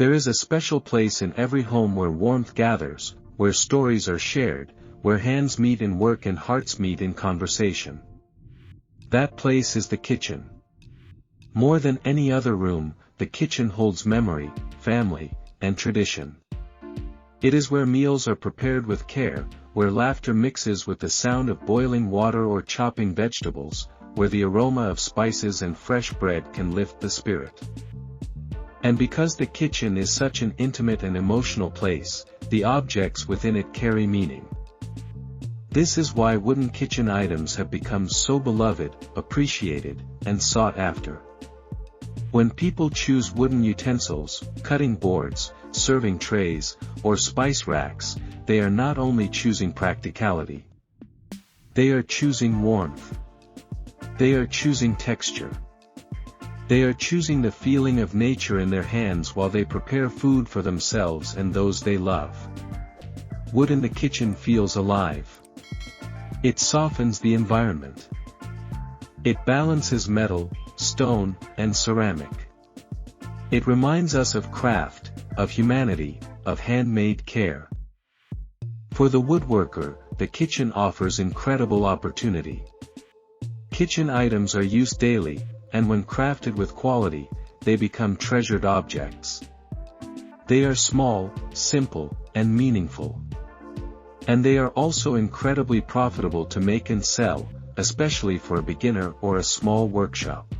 There is a special place in every home where warmth gathers, where stories are shared, where hands meet in work and hearts meet in conversation. That place is the kitchen. More than any other room, the kitchen holds memory, family, and tradition. It is where meals are prepared with care, where laughter mixes with the sound of boiling water or chopping vegetables, where the aroma of spices and fresh bread can lift the spirit. And because the kitchen is such an intimate and emotional place, the objects within it carry meaning. This is why wooden kitchen items have become so beloved, appreciated, and sought after. When people choose wooden utensils, cutting boards, serving trays, or spice racks, they are not only choosing practicality. They are choosing warmth. They are choosing texture. They are choosing the feeling of nature in their hands while they prepare food for themselves and those they love. Wood in the kitchen feels alive. It softens the environment. It balances metal, stone, and ceramic. It reminds us of craft, of humanity, of handmade care. For the woodworker, the kitchen offers incredible opportunity. Kitchen items are used daily, and when crafted with quality, they become treasured objects. They are small, simple, and meaningful. And they are also incredibly profitable to make and sell, especially for a beginner or a small workshop.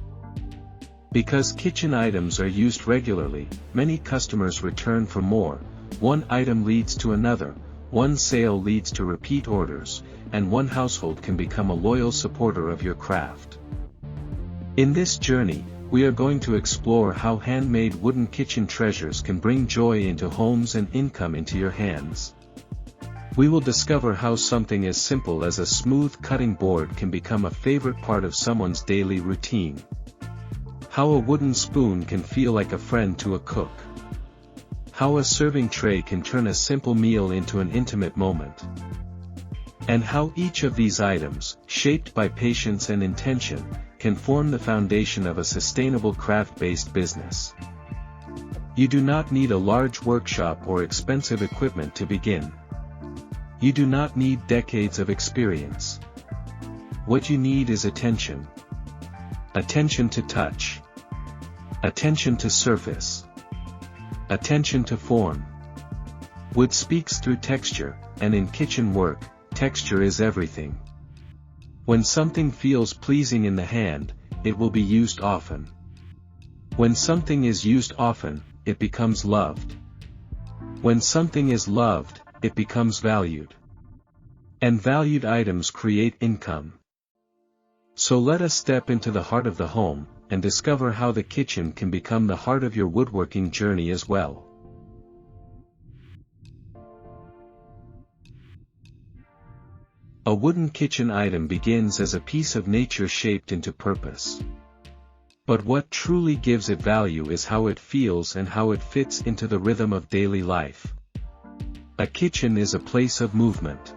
Because kitchen items are used regularly, many customers return for more. One item leads to another, one sale leads to repeat orders, and one household can become a loyal supporter of your craft. In this journey, we are going to explore how handmade wooden kitchen treasures can bring joy into homes and income into your hands. We will discover how something as simple as a smooth cutting board can become a favorite part of someone's daily routine. How a wooden spoon can feel like a friend to a cook. How a serving tray can turn a simple meal into an intimate moment. And how each of these items, shaped by patience and intention, can form the foundation of a sustainable craft-based business. You do not need a large workshop or expensive equipment to begin. You do not need decades of experience. What you need is attention. Attention to touch. Attention to surface. Attention to form. Wood speaks through texture, and in kitchen work, texture is everything. When something feels pleasing in the hand, it will be used often. When something is used often, it becomes loved. When something is loved, it becomes valued. And valued items create income. So let us step into the heart of the home, and discover how the kitchen can become the heart of your woodworking journey as well. A wooden kitchen item begins as a piece of nature shaped into purpose. But what truly gives it value is how it feels and how it fits into the rhythm of daily life. A kitchen is a place of movement.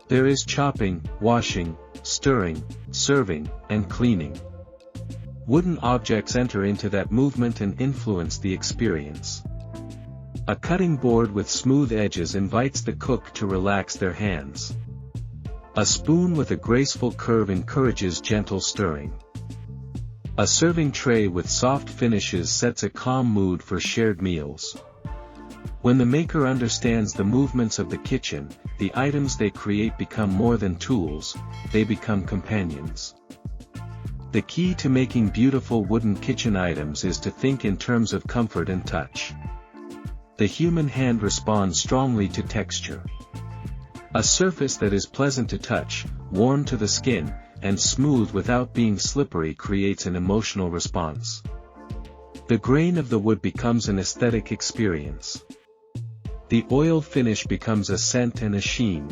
There is chopping, washing, stirring, serving, and cleaning. Wooden objects enter into that movement and influence the experience. A cutting board with smooth edges invites the cook to relax their hands. A spoon with a graceful curve encourages gentle stirring. A serving tray with soft finishes sets a calm mood for shared meals. When the maker understands the movements of the kitchen, the items they create become more than tools, they become companions. The key to making beautiful wooden kitchen items is to think in terms of comfort and touch. The human hand responds strongly to texture. A surface that is pleasant to touch, warm to the skin, and smooth without being slippery creates an emotional response. The grain of the wood becomes an aesthetic experience. The oil finish becomes a scent and a sheen.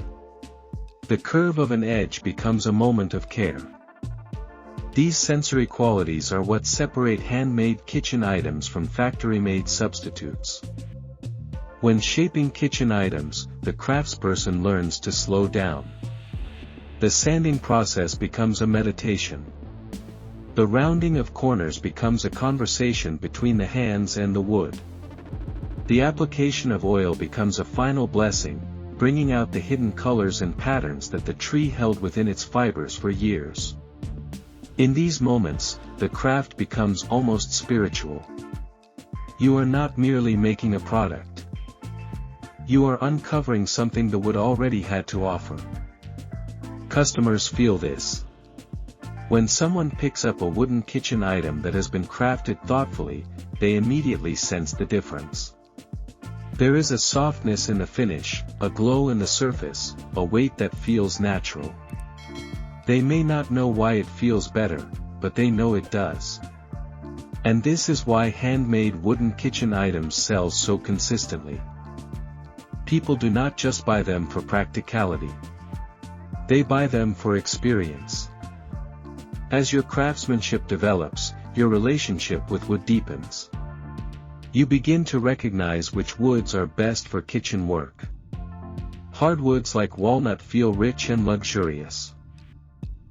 The curve of an edge becomes a moment of care. These sensory qualities are what separate handmade kitchen items from factory-made substitutes. When shaping kitchen items, the craftsperson learns to slow down. The sanding process becomes a meditation. The rounding of corners becomes a conversation between the hands and the wood. The application of oil becomes a final blessing, bringing out the hidden colors and patterns that the tree held within its fibers for years. In these moments, the craft becomes almost spiritual. You are not merely making a product. You are uncovering something the wood already had to offer. Customers feel this. When someone picks up a wooden kitchen item that has been crafted thoughtfully, they immediately sense the difference. There is a softness in the finish, a glow in the surface, a weight that feels natural. They may not know why it feels better, but they know it does. And this is why handmade wooden kitchen items sell so consistently. People do not just buy them for practicality. They buy them for experience. As your craftsmanship develops, your relationship with wood deepens. You begin to recognize which woods are best for kitchen work. Hardwoods like walnut feel rich and luxurious.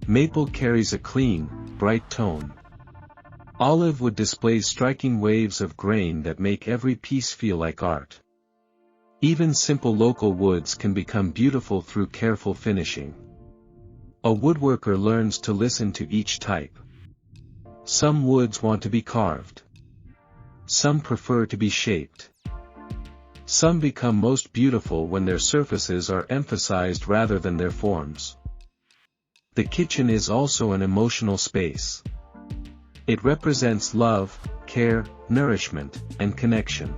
Maple carries a clean, bright tone. Olive wood displays striking waves of grain that make every piece feel like art. Even simple local woods can become beautiful through careful finishing. A woodworker learns to listen to each type. Some woods want to be carved. Some prefer to be shaped. Some become most beautiful when their surfaces are emphasized rather than their forms. The kitchen is also an emotional space. It represents love, care, nourishment, and connection.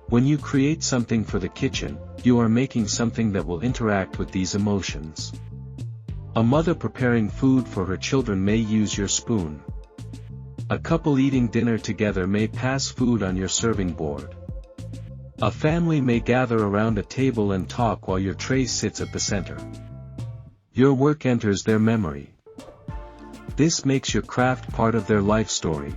When you create something for the kitchen, you are making something that will interact with these emotions. A mother preparing food for her children may use your spoon. A couple eating dinner together may pass food on your serving board. A family may gather around a table and talk while your tray sits at the center. Your work enters their memory. This makes your craft part of their life story.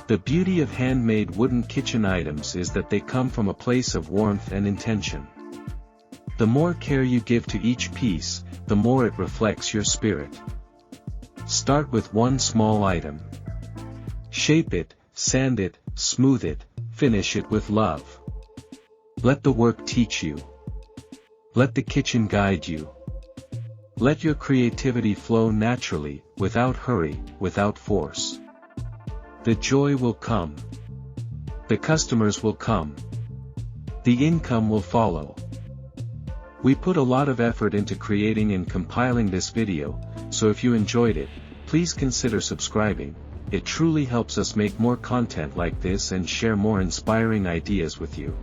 The beauty of handmade wooden kitchen items is that they come from a place of warmth and intention. The more care you give to each piece, the more it reflects your spirit. Start with one small item. Shape it, sand it, smooth it, finish it with love. Let the work teach you. Let the kitchen guide you. Let your creativity flow naturally, without hurry, without force. The joy will come. The customers will come. The income will follow. We put a lot of effort into creating and compiling this video, so if you enjoyed it, please consider subscribing. It truly helps us make more content like this and share more inspiring ideas with you.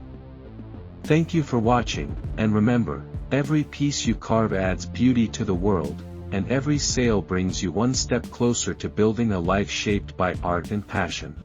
Thank you for watching, and remember, every piece you carve adds beauty to the world, and every sale brings you one step closer to building a life shaped by art and passion.